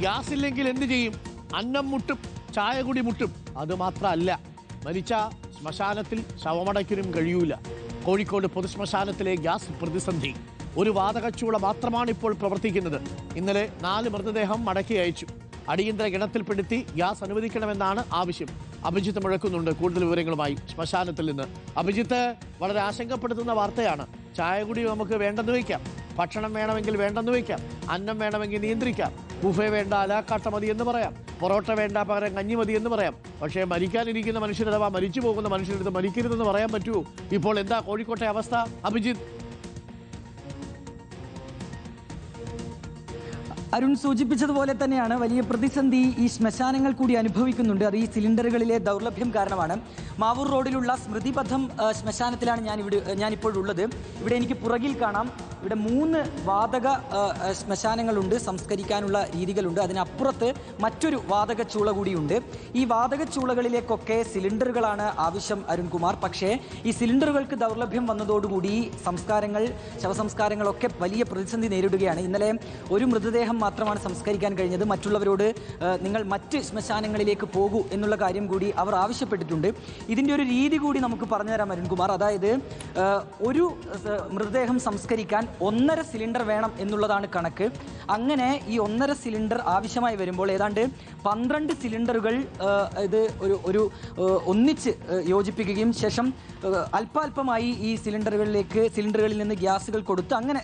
Gas ഇല്ലെങ്കിൽ എന്ത് ചെയ്യും? അന്നം മുട്ടും, ചായ കുടി മുട്ടും. അത് മാത്രമല്ല, മരിച്ച ശ്മശാനത്തിൽ ശവമടയ്ക്കാനും കഴിയൂല. കോഴിക്കോട് പൊതുശ്മശാനത്തിലെ ഗ്യാസ് പ്രതിസന്ധി. ഒരു വാതകച്ചൂള മാത്രമാണ് ഇപ്പോൾ പ്രവർത്തിക്കുന്നത്. ഇന്നലെ 4 മൃതദേഹം മടക്കി അയച്ചു. അടിയന്തര ഗണത്തിൽപ്പെടുത്തി ഗ്യാസ് അനുവദിക്കണമെന്നാണ് ആവശ്യം. അഭിജിത്ത് മുഴക്കുന്നുണ്ട് കൂടുതൽ വിവരങ്ങളുമായി ശ്മശാനത്തിൽ നിന്ന്. അഭിജിത്ത്, വളരെ ആശങ്കപ്പെടുത്തുന്ന വാർത്തയാണ്. ചായ കൂടി നമുക്ക് വേണ്ടെന്ന് വയ്ക്കാം, ഭക്ഷണം വേണമെങ്കിൽ വേണ്ടെന്ന് വയ്ക്കാം, അന്നം വേണമെങ്കിൽ നിയന്ത്രിക്കാം, ബുഫേ വേണ്ട അലാക്കാട്ട മതി എന്ന് പറയാം, പൊറോട്ട വേണ്ട പകരം കഞ്ഞി മതി എന്ന് പറയാം. പക്ഷേ മരിക്കാനിരിക്കുന്ന മനുഷ്യർ അഥവാ മരിച്ചു പോകുന്ന മനുഷ്യരെടുത്ത് മരിക്കരുതെന്ന് പറയാൻ പറ്റുമോ? ഇപ്പോൾ എന്താ കോഴിക്കോട്ടെ അവസ്ഥ അഭിജിത്ത്? അരുൺ സൂചിപ്പിച്ചതുപോലെ തന്നെയാണ് വലിയ പ്രതിസന്ധി ഈ ശ്മശാനങ്ങൾ കൂടി അനുഭവിക്കുന്നുണ്ട്. അത് ഈ സിലിണ്ടറുകളിലെ ദൗർലഭ്യം കാരണമാണ്. മാവൂർ റോഡിലുള്ള സ്മൃതിപഥം ശ്മശാനത്തിലാണ് ഞാനിപ്പോഴുള്ളത്. ഇവിടെ എനിക്ക് പുറകിൽ കാണാം, ഇവിടെ 3 വാതക ശ്മശാനങ്ങളുണ്ട്, സംസ്കരിക്കാനുള്ള രീതികളുണ്ട്. അതിനപ്പുറത്ത് മറ്റൊരു വാതക ചൂള കൂടിയുണ്ട്. ഈ വാതക ചൂളകളിലേക്കൊക്കെ സിലിണ്ടറുകളാണ് ആവശ്യം അരുൺകുമാർ. പക്ഷേ ഈ സിലിണ്ടറുകൾക്ക് ദൗർലഭ്യം വന്നതോടുകൂടി ശവസംസ്കാരങ്ങളൊക്കെ വലിയ പ്രതിസന്ധി നേരിടുകയാണ്. ഇന്നലെ ഒരു മൃതദേഹം മാത്രമാണ് സംസ്കരിക്കാൻ കഴിഞ്ഞത്. മറ്റുള്ളവരോട് നിങ്ങൾ മറ്റ് ശ്മശാനങ്ങളിലേക്ക് പോകൂ എന്നുള്ള കാര്യം കൂടി അവർ ആവശ്യപ്പെട്ടിട്ടുണ്ട്. ഇതിൻ്റെ ഒരു രീതി കൂടി നമുക്ക് പറഞ്ഞുതരാം അരുൺകുമാർ. അതായത് ഒരു മൃതദേഹം സംസ്കരിക്കാൻ 1.5 സിലിണ്ടർ വേണം എന്നുള്ളതാണ് കണക്ക്. അങ്ങനെ ഈ 1.5 സിലിണ്ടർ ആവശ്യമായി വരുമ്പോൾ ഏതാണ്ട് 12 സിലിണ്ടറുകൾ ഒരു ഒന്നിച്ച് യോജിപ്പിക്കുകയും ശേഷം അല്പാൽപമായി ഈ സിലിണ്ടറുകളിൽ നിന്ന് ഗ്യാസുകൾ കൊടുത്ത് അങ്ങനെ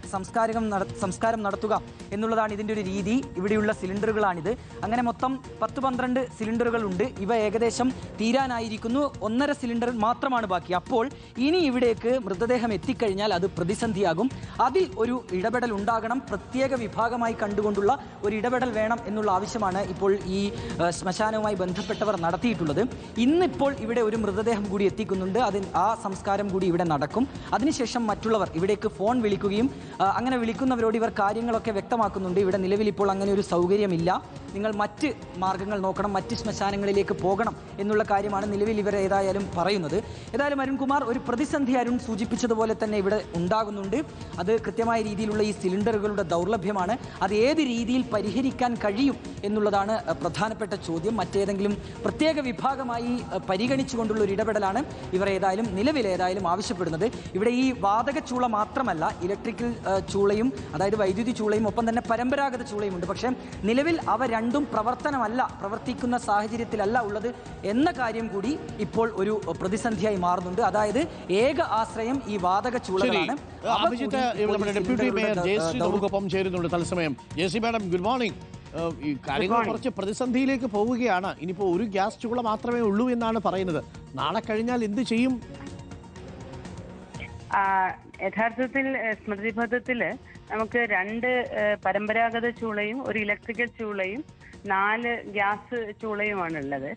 സംസ്കാരം നടത്തുക എന്നുള്ളതാണ് ഇതിൻ്റെ ഒരു രീതി. ഇവിടെയുള്ള സിലിണ്ടറുകളാണിത്. അങ്ങനെ മൊത്തം 10-12 സിലിണ്ടറുകൾ ഉണ്ട്. ഇവ ഏകദേശം തീരാനായിരിക്കുന്നു. 1.5 സിലിണ്ടർ മാത്രമാണ് ബാക്കി. അപ്പോൾ ഇനി ഇവിടേക്ക് മൃതദേഹം എത്തിക്കഴിഞ്ഞാൽ അത് പ്രതിസന്ധിയാകും. അതിൽ ഒരു ഇടപെടൽ ഉണ്ടാകണം. പ്രത്യേക വിഭാഗമായി കണ്ടുകൊണ്ടുള്ള ഒരു ഇടപെടൽ വേണം എന്നുള്ള ആവശ്യമാണ് ഇപ്പോൾ ഈ ശ്മശാനവുമായി ബന്ധപ്പെട്ടവർ നടത്തിയിട്ടുള്ളത്. ഇന്നിപ്പോൾ ഇവിടെ ഒരു മൃതദേഹം കൂടി എത്തിക്കുന്നുണ്ട്. ആ സംസ്കാരം കൂടി ഇവിടെ നടക്കും. അതിനുശേഷം മറ്റുള്ളവർ ഇവിടേക്ക് ഫോൺ വിളിക്കുകയും അങ്ങനെ വിളിക്കുന്നവരോട് ഇവർ കാര്യങ്ങളൊക്കെ വ്യക്തമാക്കുന്നുണ്ട്. ഇവിടെ നിലവിൽ ഇപ്പോൾ അങ്ങനെ ഒരു സൗകര്യമില്ല, നിങ്ങൾ മറ്റ് മാർഗങ്ങൾ നോക്കണം, മറ്റ് ശ്മശാനങ്ങളിലേക്ക് പോകണം എന്നുള്ള കാര്യമാണ് നിലവിൽ ഇവർ ഏതായാലും പറയുന്നത്. ഏതായാലും അരുൺകുമാർ, ഒരു പ്രതിസന്ധി അരുൺ സൂചിപ്പിച്ചതുപോലെ തന്നെ ഇവിടെ ഉണ്ടാകുന്നുണ്ട്. അത് കൃത്യമായ രീതിയിലുള്ള ഈ സിലിണ്ടറുകളുടെ ദൗർലഭ്യമാണ്. അത് ഏത് രീതിയിൽ പരിഹരിക്കാൻ കഴിയും എന്നുള്ളതാണ് പ്രധാനപ്പെട്ട ചോദ്യം. മറ്റേതെങ്കിലും പ്രത്യേക വിഭാഗമായി പരിഗണിച്ചുകൊണ്ടുള്ള ഒരു ഇടപെടലാണ് ഇവർ നിലവിലേതായാലും ആവശ്യപ്പെടുന്നത്. ഇവിടെ ഈ വാതക ചൂള മാത്രമല്ല, ഇലക്ട്രിക്കൽ ചൂളയും അതായത് വൈദ്യുതി ചൂളയും ഒപ്പം തന്നെ പരമ്പരാഗത ചൂളയുമുണ്ട്. പക്ഷേ നിലവിൽ അവ രണ്ടും പ്രവർത്തിക്കുന്ന സാഹചര്യത്തിലല്ല ഉള്ളത് എന്ന കാര്യം കൂടി ഇപ്പോൾ ഒരു പ്രതിസന്ധിയായി മാറുന്നുണ്ട്. അതായത് ഏക ആശ്രയം ഈ വാതക ചൂളകളാണ്. ഡെപ്യൂട്ടി മേയർ ജയശ്രീ നമുക്കൊപ്പം ചേരുന്നുണ്ട് തത്സമയം. Jayashree madam, good morning. ഈ കാര്യങ്ങൾ കുറച്ച് പ്രതിസന്ധിയിലേക്ക് പോവുകയാണ്. ഇനിയിപ്പോൾ ഒരു ഗ്യാസ് ചൂള മാത്രമേ ഉള്ളൂ എന്നാണ് പറയുന്നത്. നാളെ കഴിഞ്ഞാൽ എന്ത് ചെയ്യും? യഥാർത്ഥത്തിൽ സ്മൃതിപഥത്തില് നമുക്ക് 2 പരമ്പരാഗത ചൂളയും ഒരു ഇലക്ട്രിക്കൽ ചൂളയും 4 ഗ്യാസ് ചൂളയുമാണ് ഉള്ളത്.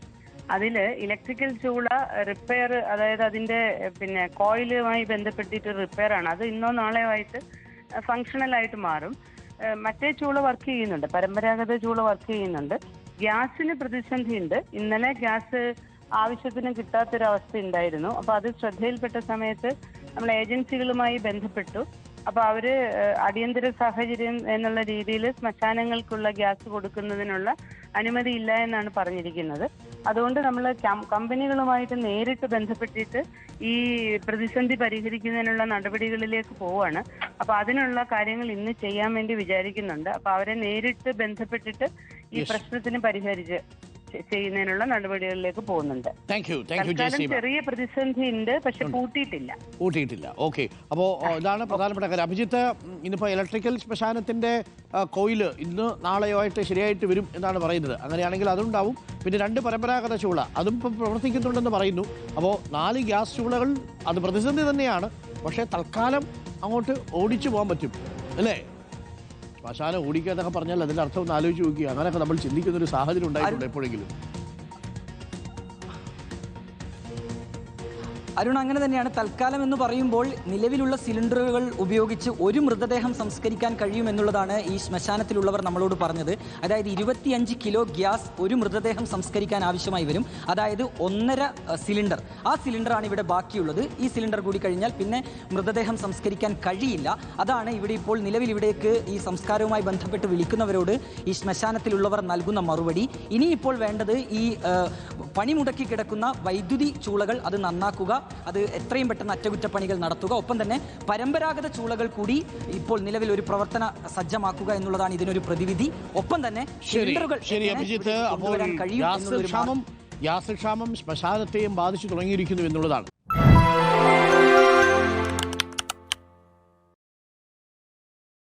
അതില് ഇലക്ട്രിക്കൽ ചൂള റിപ്പയർ, അതായത് അതിന്റെ കോയിലുമായി ബന്ധപ്പെട്ടിട്ട് റിപ്പയർ ആണ്. അത് ഇന്നോ നാളെയോ ആയിട്ട് ഫങ്ഷണൽ ആയിട്ട് മാറും. മറ്റേ ചൂള വർക്ക് ചെയ്യുന്നുണ്ട്, പരമ്പരാഗത ചൂള വർക്ക് ചെയ്യുന്നുണ്ട്. ഗ്യാസിന് പ്രതിസന്ധി ഉണ്ട്. ഇന്നലെ ഗ്യാസ് ആവശ്യത്തിന് കിട്ടാത്തൊരവസ്ഥ ഉണ്ടായിരുന്നു. അപ്പൊ അത് ശ്രദ്ധയിൽപ്പെട്ട സമയത്ത് നമ്മൾ ഏജൻസികളുമായി ബന്ധപ്പെട്ടു. അപ്പൊ അവര് അടിയന്തര സാഹചര്യം എന്നുള്ള രീതിയിൽ ശ്മശാനങ്ങൾക്കുള്ള ഗ്യാസ് കൊടുക്കുന്നതിനുള്ള അനുമതി ഇല്ല എന്നാണ് പറഞ്ഞിരിക്കുന്നത്. അതുകൊണ്ട് നമ്മൾ കമ്പനികളുമായിട്ട് നേരിട്ട് ബന്ധപ്പെട്ടിട്ട് ഈ പ്രതിസന്ധി പരിഹരിക്കുന്നതിനുള്ള നടപടികളിലേക്ക് പോവാണ്. അപ്പൊ അതിനുള്ള കാര്യങ്ങൾ ഇന്ന് ചെയ്യാൻ വേണ്ടി വിചാരിക്കുന്നുണ്ട്. അപ്പൊ അവരെ നേരിട്ട് ബന്ധപ്പെട്ടിട്ട് ഈ പ്രശ്നത്തിന് ചെയ്യുന്നതിനുള്ള നടപടികളിലേക്ക് പോകുന്നുണ്ട്. ചെറിയ പ്രതിസന്ധി ഉണ്ട്, പക്ഷെ കൂട്ടിയിട്ടില്ല. ഓക്കെ, അപ്പോൾ ഇതാണ് പ്രധാനപ്പെട്ട കാര്യം. അഭിജിത്ത്, ഇന്നിപ്പോൾ ഇലക്ട്രിക്കൽ ശ്മശാനത്തിന്റെ കോയില് ഇന്ന് നാളെയോ ആയിട്ട് ശരിയായിട്ട് വരും എന്നാണ് പറയുന്നത്. അങ്ങനെയാണെങ്കിൽ അതുണ്ടാവും. പിന്നെ 2 പരമ്പരാഗത ചൂള അതും ഇപ്പം പ്രവർത്തിക്കുന്നുണ്ടെന്ന് പറയുന്നു. അപ്പോൾ 4 ഗ്യാസ് ചൂളകൾ, അത് പ്രതിസന്ധി തന്നെയാണ്. പക്ഷേ തൽക്കാലം അങ്ങോട്ട് ഓടിച്ചു പോകാൻ പറ്റും അല്ലേ? ശ്മശാനം ഓടിക്കുക എന്നൊക്കെ പറഞ്ഞാൽ അതിൻ്റെ അർത്ഥം ഒന്ന് ആലോചിച്ച് നോക്കുക. അങ്ങനെയൊക്കെ നമ്മൾ ചിന്തിക്കുന്ന ഒരു സാഹചര്യം ഉണ്ടായിട്ടുണ്ട് എപ്പോഴെങ്കിലും? അരുൺ, അങ്ങനെ തന്നെയാണ്. തൽക്കാലം എന്ന് പറയുമ്പോൾ നിലവിലുള്ള സിലിണ്ടറുകൾ ഉപയോഗിച്ച് ഒരു മൃതദേഹം സംസ്കരിക്കാൻ കഴിയുമെന്നുള്ളതാണ് ഈ ശ്മശാനത്തിലുള്ളവർ നമ്മളോട് പറഞ്ഞത്. അതായത് 25 കിലോ ഗ്യാസ് ഒരു മൃതദേഹം സംസ്കരിക്കാൻ ആവശ്യമായി വരും. അതായത് 1.5 സിലിണ്ടർ. ആ സിലിണ്ടറാണ് ഇവിടെ ബാക്കിയുള്ളത്. ഈ സിലിണ്ടർ കൂടി കഴിഞ്ഞാൽ പിന്നെ മൃതദേഹം സംസ്കരിക്കാൻ കഴിയില്ല. അതാണ് ഇവിടെ ഇപ്പോൾ നിലവിൽ ഇവിടേക്ക് ഈ സംസ്കാരവുമായി ബന്ധപ്പെട്ട് വിളിക്കുന്നവരോട് ഈ ശ്മശാനത്തിലുള്ളവർ നൽകുന്ന മറുപടി. ഇനിയിപ്പോൾ വേണ്ടത് ഈ പണിമുടക്കി കിടക്കുന്ന വൈദ്യുതി ചൂളകൾ അത് നന്നാക്കുക, അത് എത്രയും പെട്ടെന്ന് അറ്റകുറ്റപ്പണികൾ നടത്തുക, ഒപ്പം തന്നെ പരമ്പരാഗത ചൂളകൾ കൂടി ഇപ്പോൾ നിലവിൽ ഒരു പ്രവർത്തന സജ്ജമാക്കുക എന്നുള്ളതാണ് ഇതിനൊരു പ്രതിവിധി. ഒപ്പം തന്നെ ഗ്യാസ് ക്ഷാമം ശ്മശാനത്തെയും ബാധിച്ചു തുടങ്ങിയിരിക്കുന്നു എന്നുള്ളതാണ്.